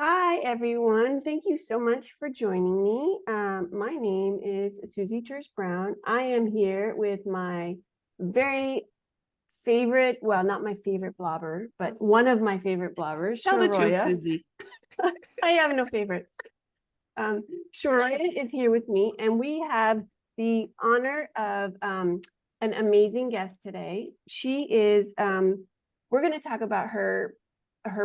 Hi, everyone. Thank you so much for joining me. My name is Susie Church Brown. I am here with my very favorite, well, not my favorite blobber, but one of my favorite blobbers, Tell the truth, Sharoya. Susie. I have no favorites. Sharoya is here with me, and we have the honor of an amazing guest today. We're going to talk about her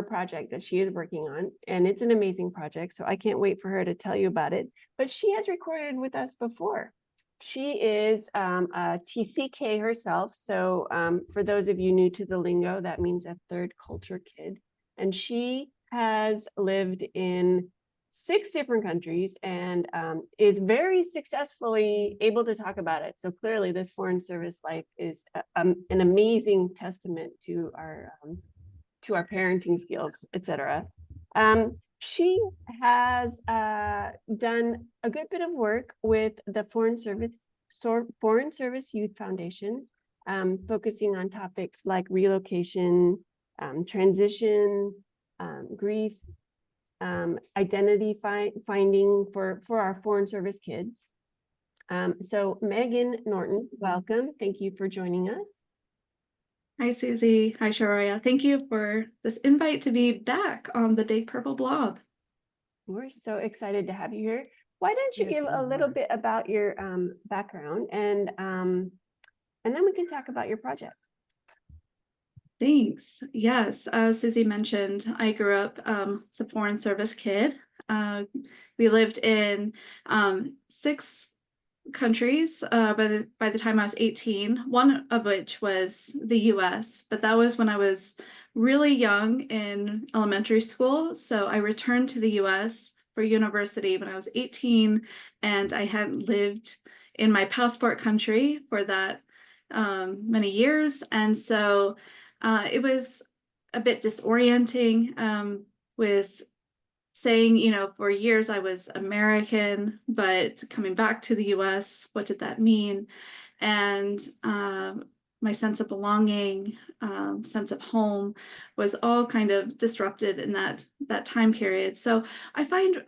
project that she is working on, and it's an amazing project. So I can't wait for her to tell you about it. But she has recorded with us before. She is a TCK herself. So for those of you new to the lingo, that means a third culture kid. And she has lived in 6 different countries and is very successfully able to talk about it. So clearly, this foreign service life is an amazing testament to our parenting skills, etc. She has done a good bit of work with the Foreign Service Youth Foundation, focusing on topics like relocation, transition, grief, identity finding for our Foreign Service kids. So Megan Norton, welcome. Thank you for joining us. Hi, Susie. Hi, Sharoya. Thank you for this invite to be back on the Big Purple Blob. We're so excited to have you here. Why don't you Yes, give a we little are. bit about your background, and then we can talk about your project. Thanks. Yes, as Susie mentioned, I grew up as a foreign service kid. We lived in 6 countries by the time I was 18, one of which was the US, but that was when I was really young in elementary school. So I returned to the US for university when I was 18, and I hadn't lived in my passport country for that many years. And so it was a bit disorienting with saying, for years I was American, but coming back to the US, what did that mean? And my sense of belonging, sense of home was all kind of disrupted in that time period. So I find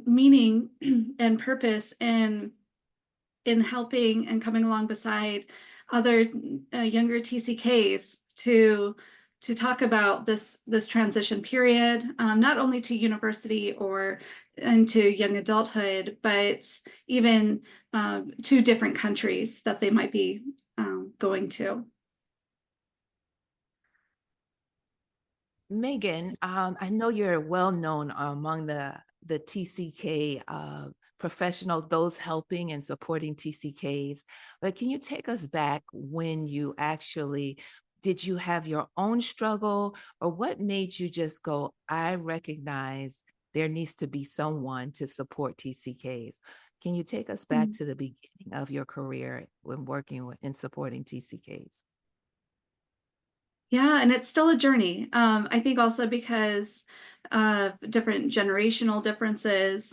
meaning and purpose in helping and coming along beside other younger TCKs to talk about this transition period, not only to university or into young adulthood, but even to different countries that they might be going to. Megan, I know you're well known among the TCK professionals, those helping and supporting TCKs. But can you take us back when you actually did you have your own struggle, or what made you just go, I recognize there needs to be someone to support TCKs? Can you take us back to the beginning of your career when working with and supporting TCKs? Yeah, and it's still a journey. I think also because of different generational differences,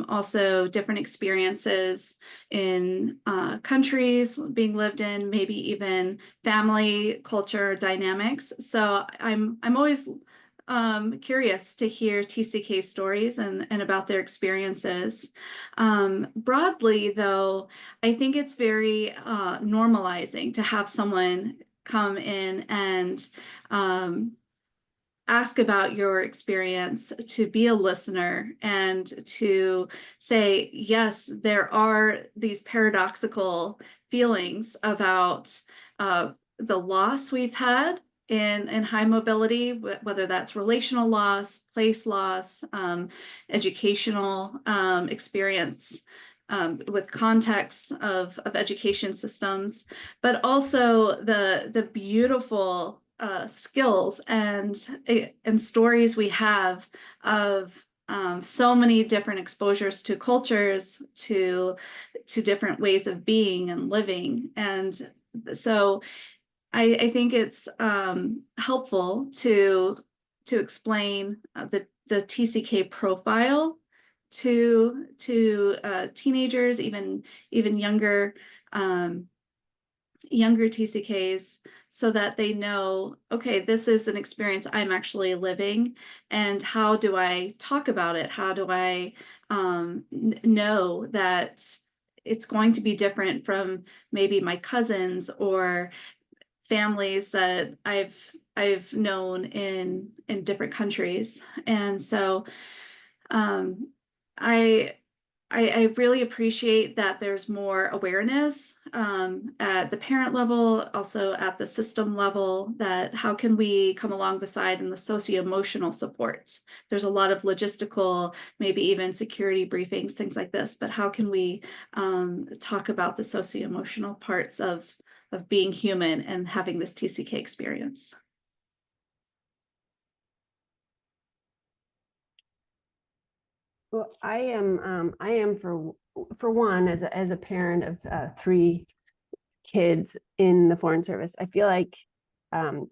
also different experiences in countries being lived in, maybe even family culture dynamics. So I'm always curious to hear TCK stories and about their experiences. Broadly, though, I think it's very normalizing to have someone come in and ask about your experience, to be a listener, and to say, yes, there are these paradoxical feelings about the loss we've had in high mobility, whether that's relational loss, place loss, educational experience. With contexts of education systems, but also the beautiful skills and stories we have of so many different exposures to cultures, to different ways of being and living. And so I think it's helpful to explain the TCK profile to teenagers, even younger younger TCKs so that they know, okay, this is an experience I'm actually living, and how do I talk about it? How do I know that it's going to be different from maybe my cousins or families that I've known in different countries. And so um, I I really appreciate that there's more awareness at the parent level, also at the system level, that how can we come along beside in the socio-emotional supports. There's a lot of logistical, maybe even security briefings, things like this, but how can we talk about the socio-emotional parts of being human and having this TCK experience? Well, I am for one, as a parent of three kids in the Foreign Service, I feel like um,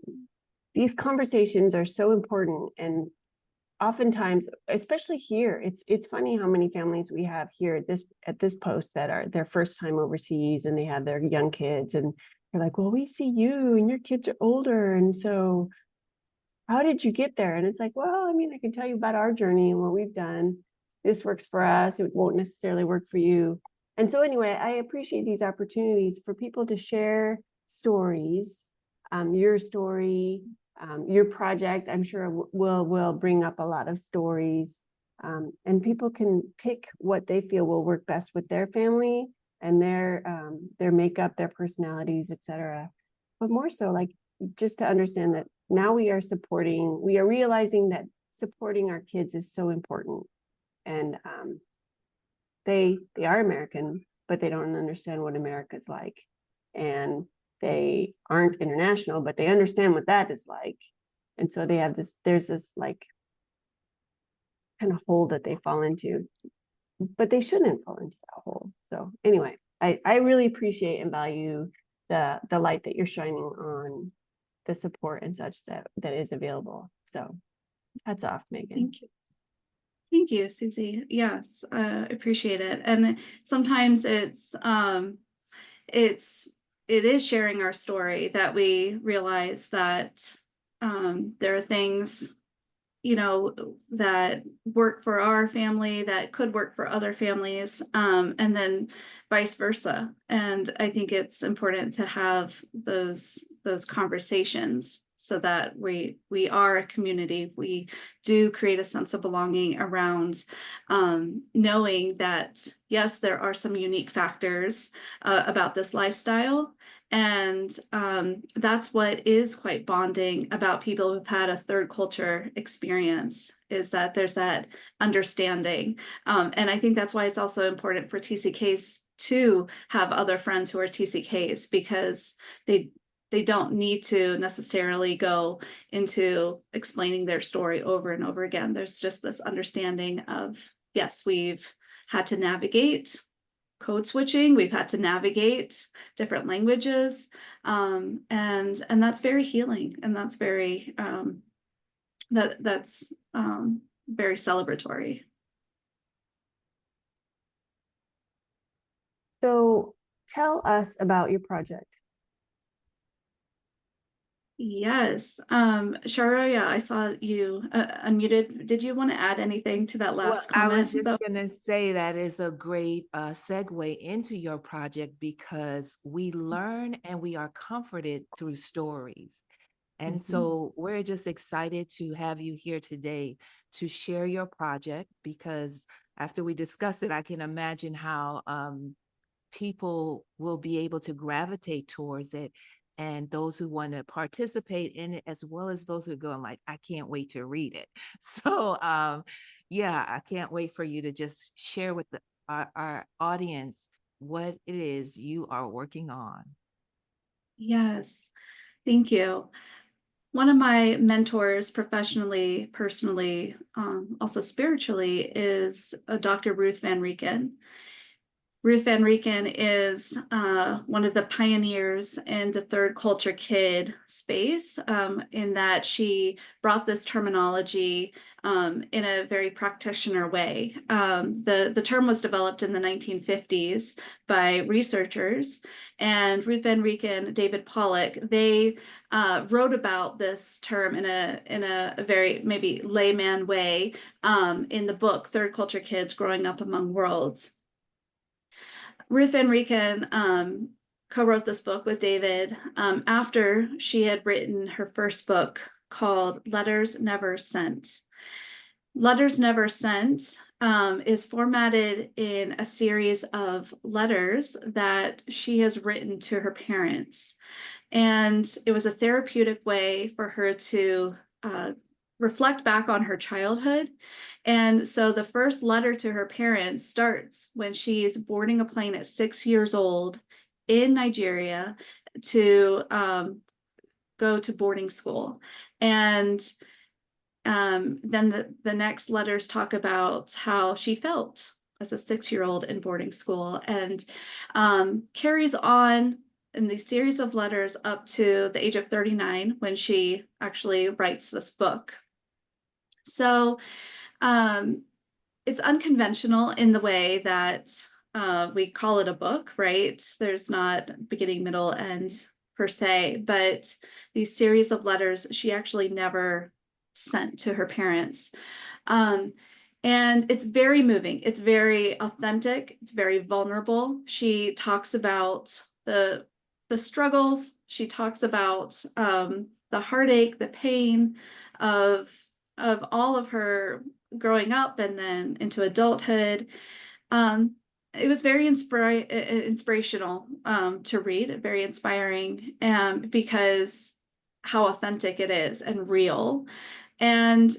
these conversations are so important, and oftentimes, especially here, it's funny how many families we have here at this post that are their first time overseas, and they have their young kids, and they're like, well, we see you and your kids are older, and so how did you get there? And it's like, well, I mean, I can tell you about our journey and what we've done. This works for us. It won't necessarily work for you. And so anyway, I appreciate these opportunities for people to share stories, your story, your project. I'm sure will bring up a lot of stories, and people can pick what they feel will work best with their family and their makeup, their personalities, etc. But more so, like, just to understand that now we are realizing that supporting our kids is so important. And they are American, but they don't understand what America's like. And they aren't international, but they understand what that is like. And so there's this like kind of hole that they fall into, but they shouldn't fall into that hole. So anyway, I really appreciate and value the light that you're shining on the support and such that is available. So hats off, Megan. Thank you. Thank you, Susie. Yes, appreciate it. And sometimes it's it is sharing our story that we realize that there are things, you know, that work for our family that could work for other families, and then vice versa. And I think it's important to have those conversations so that we are a community. We do create a sense of belonging around knowing that, yes, there are some unique factors about this lifestyle. And that's what is quite bonding about people who've had a third culture experience, is that there's that understanding. And I think that's why it's also important for TCKs to have other friends who are TCKs, because they don't need to necessarily go into explaining their story over and over again. There's just this understanding of, yes, we've had to navigate code switching, we've had to navigate different languages, and that's very healing, and that's very that's very celebratory. So tell us about your project. Yes, Sharoya, I saw you unmuted. Did you want to add anything to that Well, last I comment? was just going to say that is a great segue into your project, because we learn and we are comforted through stories. And Mhm. so we're just excited to have you here today to share your project, because after we discuss it, I can imagine how people will be able to gravitate towards it, and those who want to participate in it, as well as those who are going like, I can't wait to read it. So yeah, I can't wait for you to just share with our audience what it is you are working on. Yes, thank you. One of my mentors professionally, personally, also spiritually, is Dr. Ruth Van Rieken. Ruth Van Reken is one of the pioneers in the third culture kid space, in that she brought this terminology in a very practitioner way. The term was developed in the 1950s by researchers, and Ruth Van Reken, David Pollock, they wrote about this term in a very maybe layman way in the book Third Culture Kids Growing Up Among Worlds. Ruth Van Reken co-wrote this book with David after she had written her first book called Letters Never Sent. Letters Never Sent is formatted in a series of letters that she has written to her parents. And it was a therapeutic way for her to reflect back on her childhood. And so the first letter to her parents starts when she's boarding a plane at 6 years old in Nigeria to go to boarding school. And then the next letters talk about how she felt as a 6-year-old in boarding school, and carries on in the series of letters up to the age of 39 when she actually writes this book. So it's unconventional in the way that we call it a book, right? There's not beginning, middle, end per se, but these series of letters she actually never sent to her parents. And it's very moving. It's very authentic. It's very vulnerable. She talks about the struggles. She talks about the heartache, the pain of all of her growing up and then into adulthood. It was very inspirational to read, very inspiring, because how authentic it is and real. And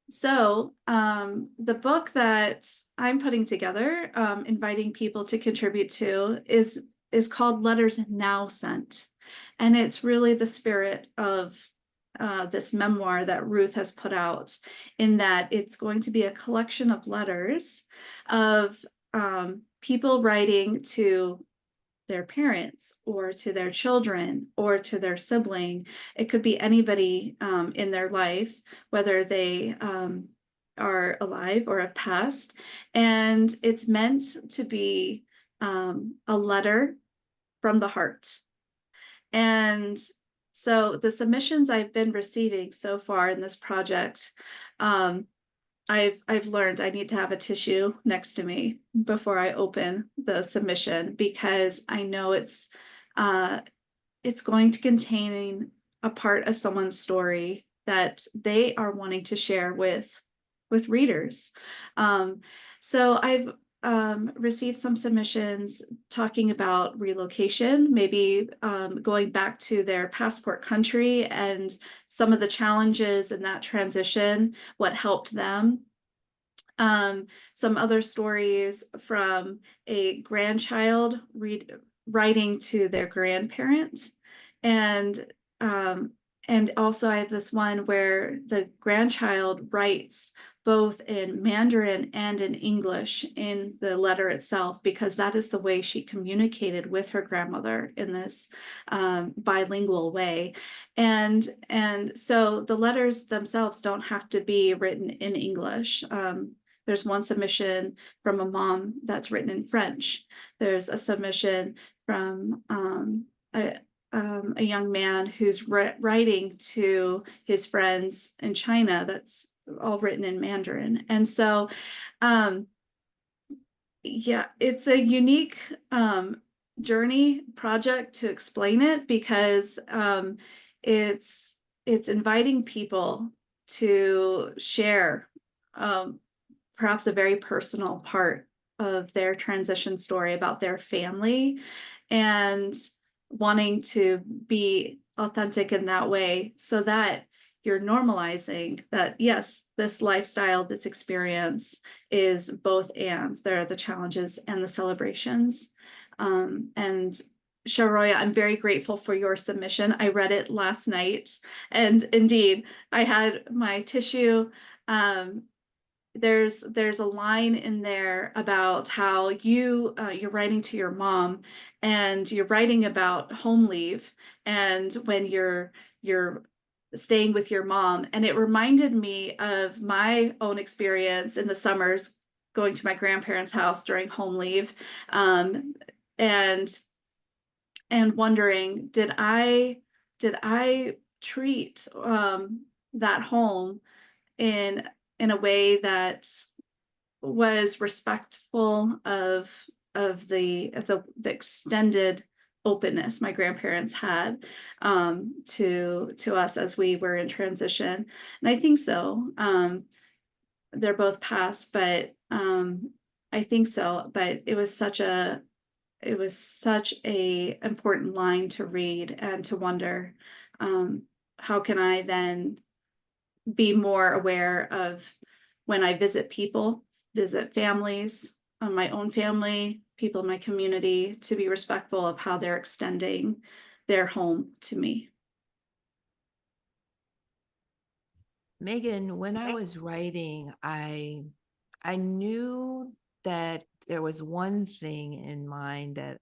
so the book that I'm putting together, inviting people to contribute to, is called Letters Now Sent. And it's really the spirit of this memoir that Ruth has put out, in that it's going to be a collection of letters of people writing to their parents or to their children or to their sibling. It could be anybody in their life, whether they are alive or have passed. And it's meant to be a letter from the heart. And so the submissions I've been receiving so far in this project, I've learned I need to have a tissue next to me before I open the submission, because I know it's going to contain a part of someone's story that they are wanting to share with readers. So I've received some submissions talking about relocation, maybe going back to their passport country and some of the challenges in that transition, what helped them. Some other stories from a grandchild writing to their grandparent. And also I have this one where the grandchild writes both in Mandarin and in English in the letter itself, because that is the way she communicated with her grandmother, in this bilingual way. And so the letters themselves don't have to be written in English. There's one submission from a mom that's written in French. There's a submission from a young man who's writing to his friends in China, that's all written in Mandarin. And so, yeah, it's a unique journey project to explain it, because it's inviting people to share perhaps a very personal part of their transition story about their family, and wanting to be authentic in that way, so that you're normalizing that, yes, this lifestyle, this experience is both and. There are the challenges and the celebrations. And Sharoya, I'm very grateful for your submission. I read it last night, and indeed, I had my tissue there's a line in there about how you're writing to your mom, and you're writing about home leave and when you're staying with your mom. And it reminded me of my own experience in the summers going to my grandparents' house during home leave, um, and wondering, did I treat that home in a way that was respectful of the extended openness my grandparents had to us as we were in transition. And I think so. They're both passed, but I think so. But it was such a important line to read and to wonder, how can I then be more aware of when I visit people, visit families, my own family, people in my community, to be respectful of how they're extending their home to me. Megan, when I was writing, I knew that there was one thing in mind that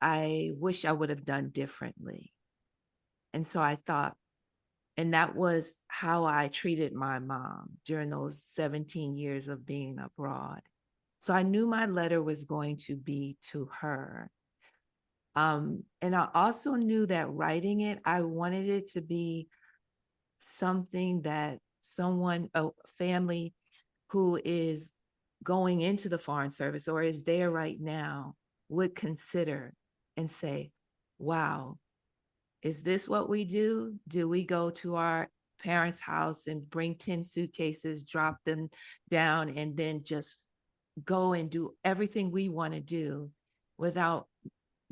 I wish I would have done differently. And so I thought, and that was how I treated my mom during those 17 years of being abroad. So I knew my letter was going to be to her. And I also knew that writing it, I wanted it to be something that someone, a family who is going into the Foreign Service or is there right now, would consider and say, wow, is this what we do? Do we go to our parents' house and bring 10 suitcases, drop them down, and then just go and do everything we want to do without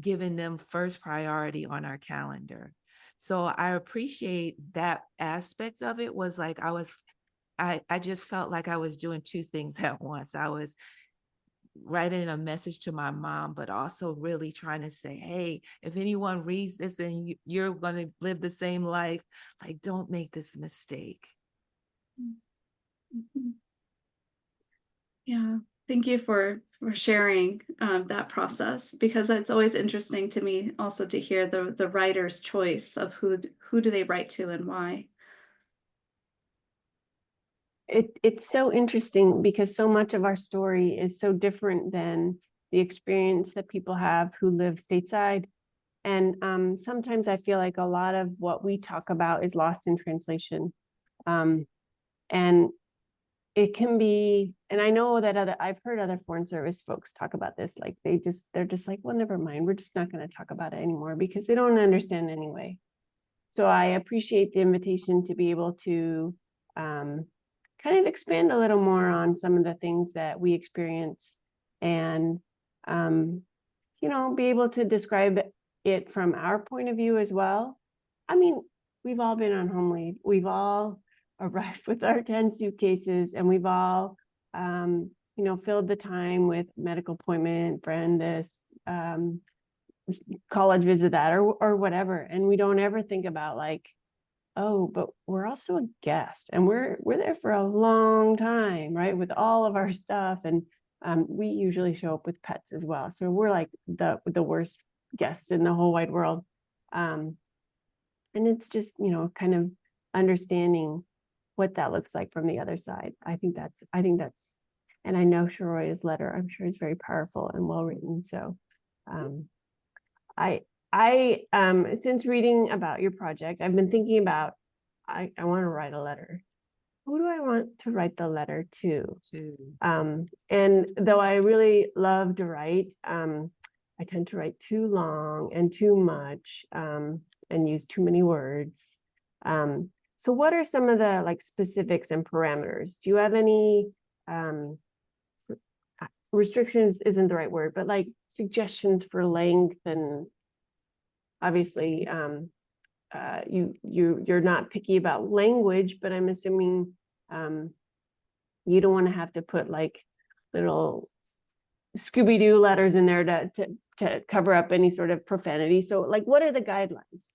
giving them first priority on our calendar? So I appreciate that aspect of it. Was like I just felt like I was doing two things at once. I was writing a message to my mom, but also really trying to say, hey, if anyone reads this and you're going to live the same life, like, don't make this mistake. Mm-hmm. Yeah, thank you for sharing that process, because it's always interesting to me also to hear the writer's choice of who do they write to and why. It's so interesting because so much of our story is so different than the experience that people have who live stateside. And sometimes I feel like a lot of what we talk about is lost in translation. And it can be, and I know that I've heard other foreign service folks talk about this, like they're just like, well, never mind, we're just not going to talk about it anymore because they don't understand anyway. So I appreciate the invitation to be able to kind of expand a little more on some of the things that we experience, and be able to describe it from our point of view as well. I mean, we've all been on home leave. We've all arrived with our 10 suitcases, and we've all filled the time with medical appointment, friend this, college visit that, or whatever. And we don't ever think about like, oh, but we're also a guest, and we're there for a long time, right? With all of our stuff, and we usually show up with pets as well. So we're like the worst guests in the whole wide world. And it's just, kind of understanding what that looks like from the other side. I think that's, and I know Sharoya's letter, I'm sure, is very powerful and well written. So I since reading about your project, I've been thinking about, I want to write a letter. Who do I want to write the letter to? And though I really love to write, I tend to write too long and too much, and use too many words. So what are some of the like specifics and parameters? Do you have any restrictions isn't the right word, but like suggestions for length? And obviously you're not picky about language, but I'm assuming you don't want to have to put like little Scooby-Doo letters in there to cover up any sort of profanity. So like, what are the guidelines?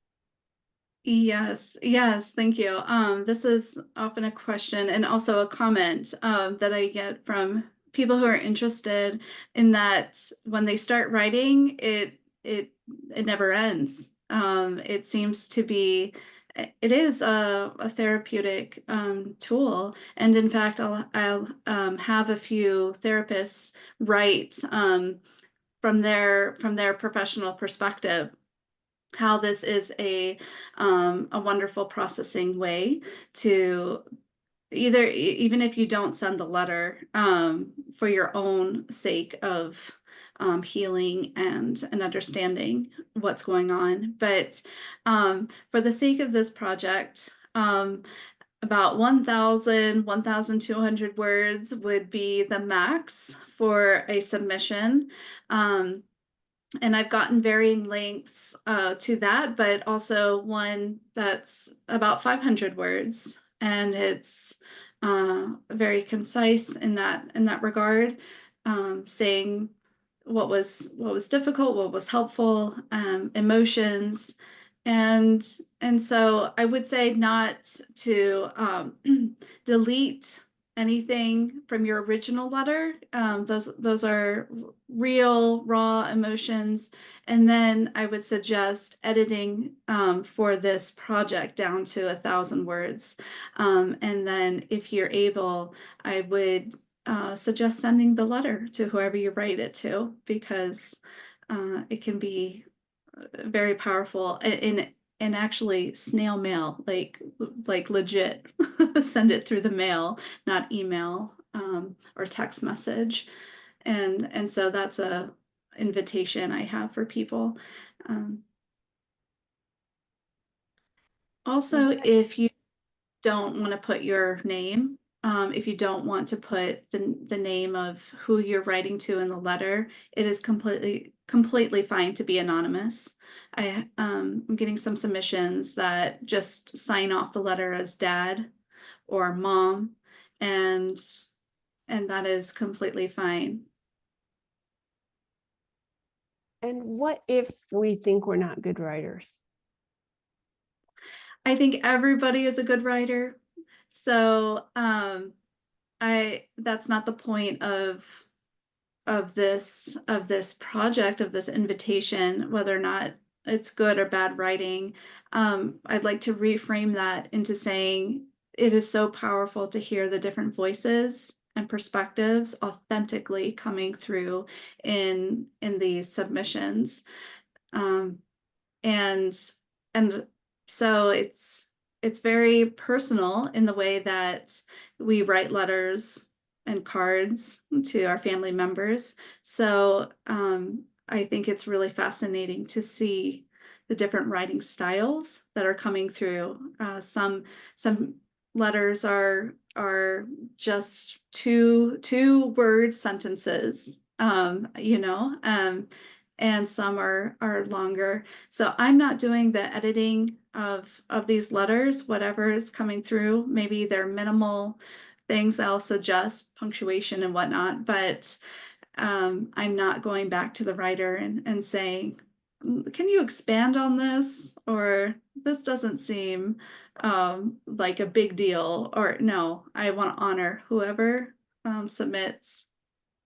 Yes, yes, thank you. This is often a question and also a comment that I get from people who are interested in that when they start writing, it never ends. It seems to be, it is a therapeutic tool, and in fact, I'll have a few therapists write from their professional perspective how this is a wonderful processing way to either even if you don't send the letter for your own sake of healing and understanding what's going on, but for the sake of this project, about 1,200 words would be the max for a submission. And I've gotten varying lengths to that, but also one that's about 500 words, and it's very concise in that regard, saying what was difficult, what was helpful, emotions, and and so I would say not to delete anything from your original letter. Those are real, raw emotions. And then I would suggest editing for this project down to 1,000 words. And then if you're able, I would suggest sending the letter to whoever you write it to, because it can be very powerful and actually snail mail, like legit send it through the mail, not email or text message. And so that's a invitation I have for people. Also, if you don't want to put your name, if you don't want to put the name of who you're writing to in the letter, it is completely fine to be anonymous. I'm getting some submissions that just sign off the letter as dad or mom, and that is completely fine. And what if we think we're not good writers? I think everybody is a good writer. So that's not the point of this project, of this invitation, whether or not it's good or bad writing. I'd like to reframe that into saying it is so powerful to hear the different voices and perspectives authentically coming through in these submissions. Um, and and so it's very personal in the way that we write letters and cards to our family members. So I think it's really fascinating to see the different writing styles that are coming through. Some letters are just two word sentences, and some are longer. So I'm not doing the editing of these letters, whatever is coming through. Maybe they're minimal things I'll suggest, punctuation and whatnot, but I'm not going back to the writer and saying, can you expand on this? Or this doesn't seem like a big deal. Or no, I want to honor whoever submits.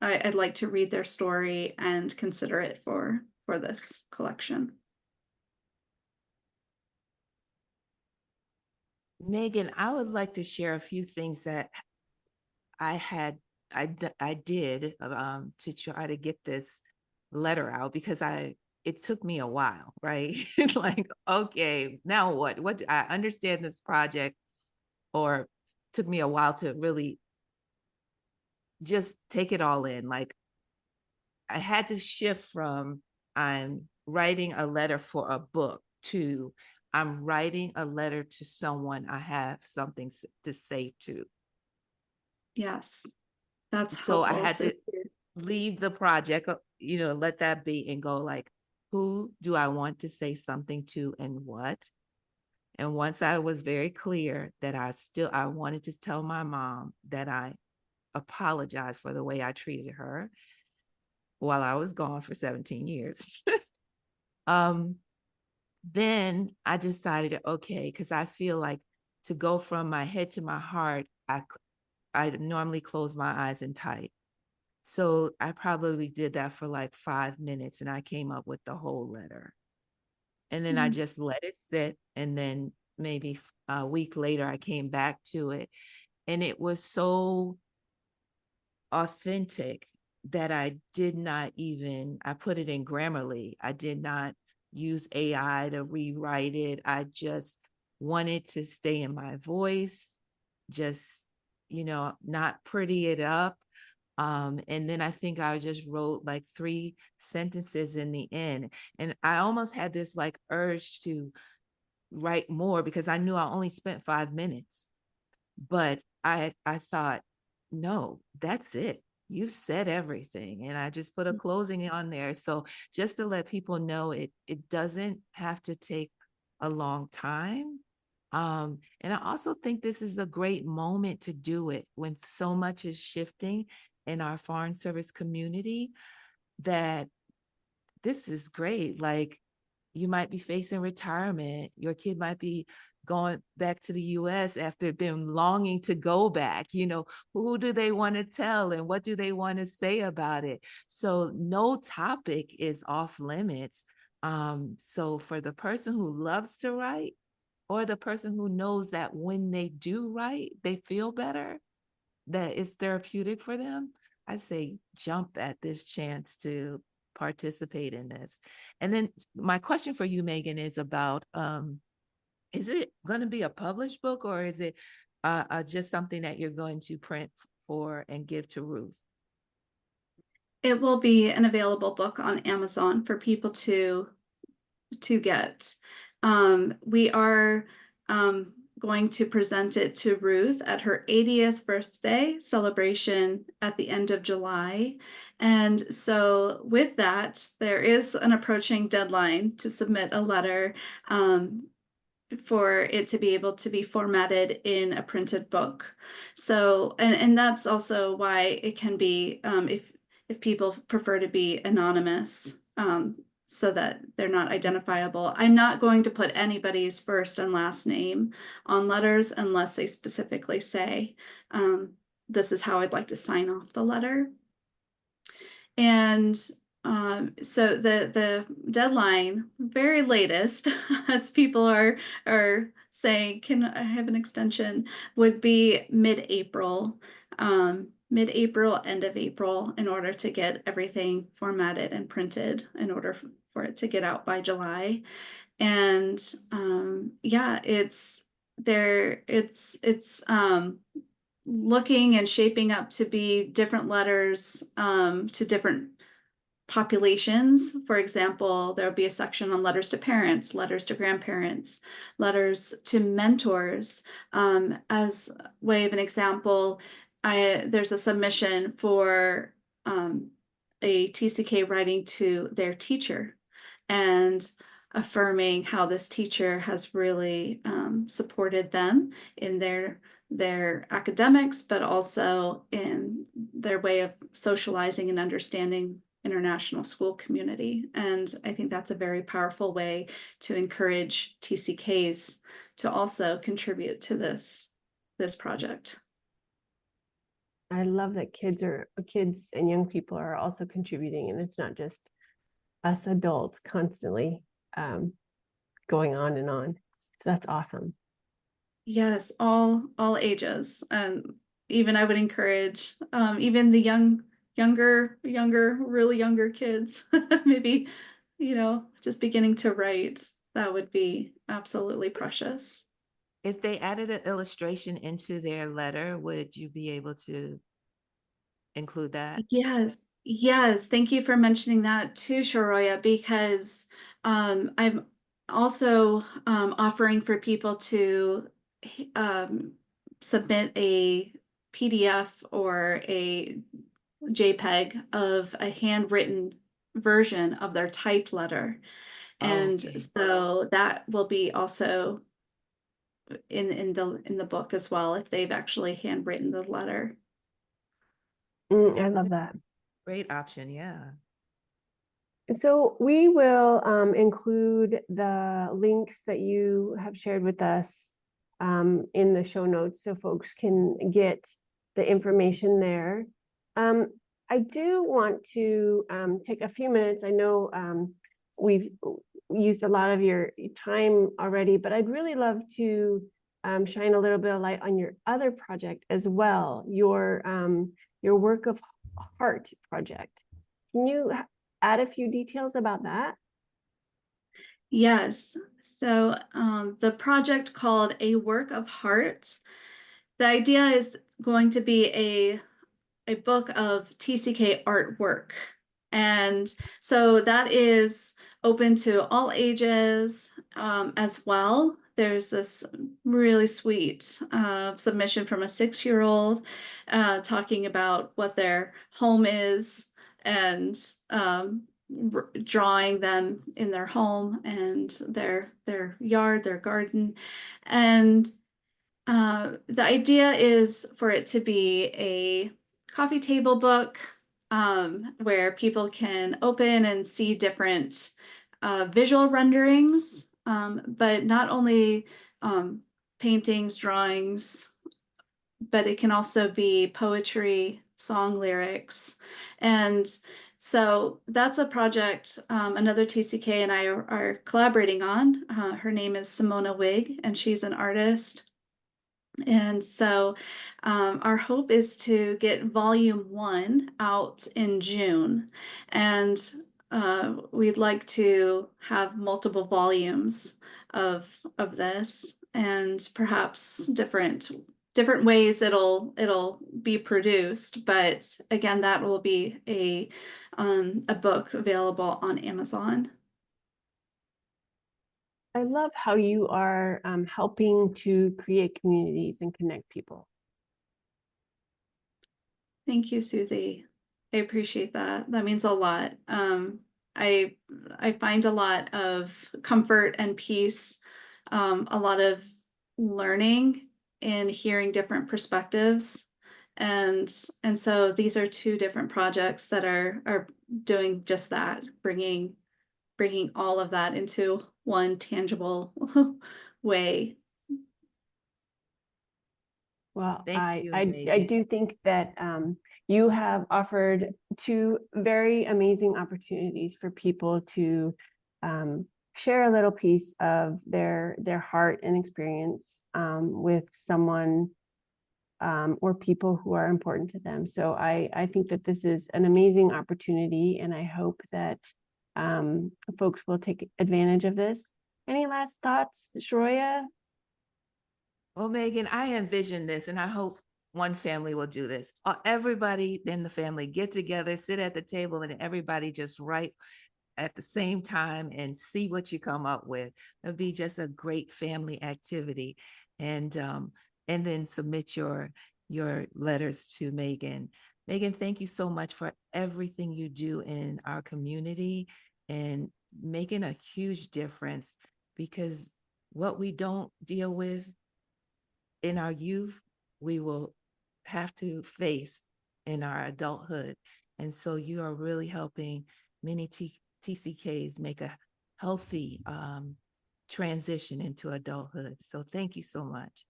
I'd like to read their story and consider it for this collection. Megan, I would like to share a few things that I did to try to get this letter out, because it took me a while, right? It's like, okay, now what? What I understand this project, or took me a while to really just take it all in. Like, I had to shift from I'm writing a letter for a book to I'm writing a letter to someone I have something to say to. Yes, that's So I helpful had to to leave the project, let that be, and go like, who do I want to say something to and what? And once I was very clear that I wanted to tell my mom that I apologized for the way I treated her while I was gone for 17 years. then I decided, okay, because I feel like to go from my head to my heart, I normally close my eyes and type. So I probably did that for like 5 minutes and I came up with the whole letter. And then I Mhm. just let it sit. And then maybe a week later, I came back to it. And it was so authentic that I did not even, I put it in Grammarly. I did not use AI to rewrite it. I just wanted to stay in my voice, just, not pretty it up. And then I think I just wrote like 3 sentences in the end. And I almost had this like urge to write more because I knew I only spent 5 minutes. But I thought, no, that's it. You said everything. And I just put a closing on there. So just to let people know it doesn't have to take a long time. And I also think this is a great moment to do it when so much is shifting in our foreign service community, that this is great. Like, you might be facing retirement. Your kid might be going back to the US after been longing to go back. Who do they want to tell and what do they want to say about it? So no topic is off limits. So for the person who loves to write, or the person who knows that when they do write, they feel better, that it's therapeutic for them, I say jump at this chance to participate in this. And then my question for you, Megan, is about is it going to be a published book, or is it just something that you're going to print for and give to Ruth? It will be an available book on Amazon for people to get. We are going to present it to Ruth at her 80th birthday celebration at the end of July. And so with that, there is an approaching deadline to submit a letter for it to be able to be formatted in a printed book. So, and that's also why it can be, if people prefer to be anonymous, so that they're not identifiable. I'm not going to put anybody's first and last name on letters unless they specifically say, this is how I'd like to sign off the letter. And so the deadline, very latest, as people are saying, can I have an extension, would be mid-April, mid-April, end of April, in order to get everything formatted and printed in order for it to get out by July. And yeah, it's there. It's looking and shaping up to be different letters to different populations. For example, there'll be a section on letters to parents, letters to grandparents, letters to mentors. As way of an example, there's a submission for a TCK writing to their teacher and affirming how this teacher has really supported them in their academics, but also in their way of socializing and understanding international school community. And I think that's a very powerful way to encourage TCKs to also contribute to this project. I love that kids and young people are also contributing, and it's not just us adults constantly going on and on. So that's awesome. Yes, all ages, and even I would encourage even the younger, really younger kids, maybe, just beginning to write. That would be absolutely precious. If they added an illustration into their letter, would you be able to include that? Yes, yes. Thank you for mentioning that too, Sharoya, because I'm also offering for people to um, submit a PDF or a JPEG of a handwritten version of their typed letter. And Okay. so that will be also in the book as well if they've actually handwritten the letter. I love that. Great option. Yeah. So we will include the links that you have shared with us in the show notes so folks can get the information there. I do want to take a few minutes. I know we've used a lot of your time already, but I'd really love to shine a little bit of light on your other project as well, your Work of Heart project. Can you add a few details about that? Yes. So the project called A Work of Heart, the idea is going to be a book of TCK artwork. And so that is open to all ages as well. There's this really sweet submission from a 6-year-old talking about what their home is and drawing them in their home and their yard, their garden. And the idea is for it to be a coffee table book where people can open and see different visual renderings, but not only paintings, drawings, but it can also be poetry, song lyrics. And so that's a project another TCK and I are collaborating on. Her name is Simona Wig, and she's an artist. And so our hope is to get volume 1 out in June. And we'd like to have multiple volumes of this, and perhaps different ways it'll be produced. But again, that will be a book available on Amazon. I love how you are helping to create communities and connect people. Thank you, Susie. I appreciate that. That means a lot. I find a lot of comfort and peace, a lot of learning in hearing different perspectives. And so these are 2 different projects that are doing just that, bringing all of that into one tangible way. Well, Thank you, I Megan. do think that you have offered 2 very amazing opportunities for people to share a little piece of their heart and experience with someone or people who are important to them. So I think that this is an amazing opportunity, and I hope that folks will take advantage of this. Any last thoughts, Sharoya? Well, Megan, I envision this, and I hope one family will do this. Everybody in the family get together, sit at the table, and everybody just write at the same time and see what you come up with. It'll be just a great family activity, and then submit your letters to Megan. Megan, thank you so much for everything you do in our community and making a huge difference, because what we don't deal with in our youth, we will have to face in our adulthood. And so you are really helping many TCKs make a healthy transition into adulthood. So thank you so much.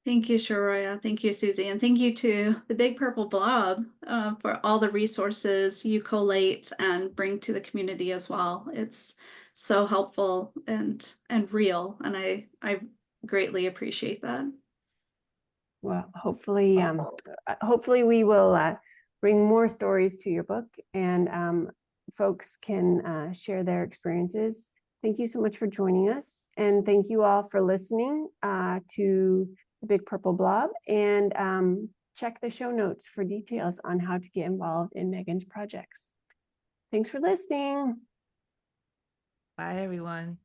Thank you, Sharoya. Thank you, Susie. And thank you to the Big Purple Blob for all the resources you collate and bring to the community as well. It's so helpful and real, and I greatly appreciate that. Well, hopefully we will bring more stories to your book, and folks can share their experiences. Thank you so much for joining us, and thank you all for listening to the Big Purple Blob, and check the show notes for details on how to get involved in Megan's projects. Thanks for listening. Bye, everyone.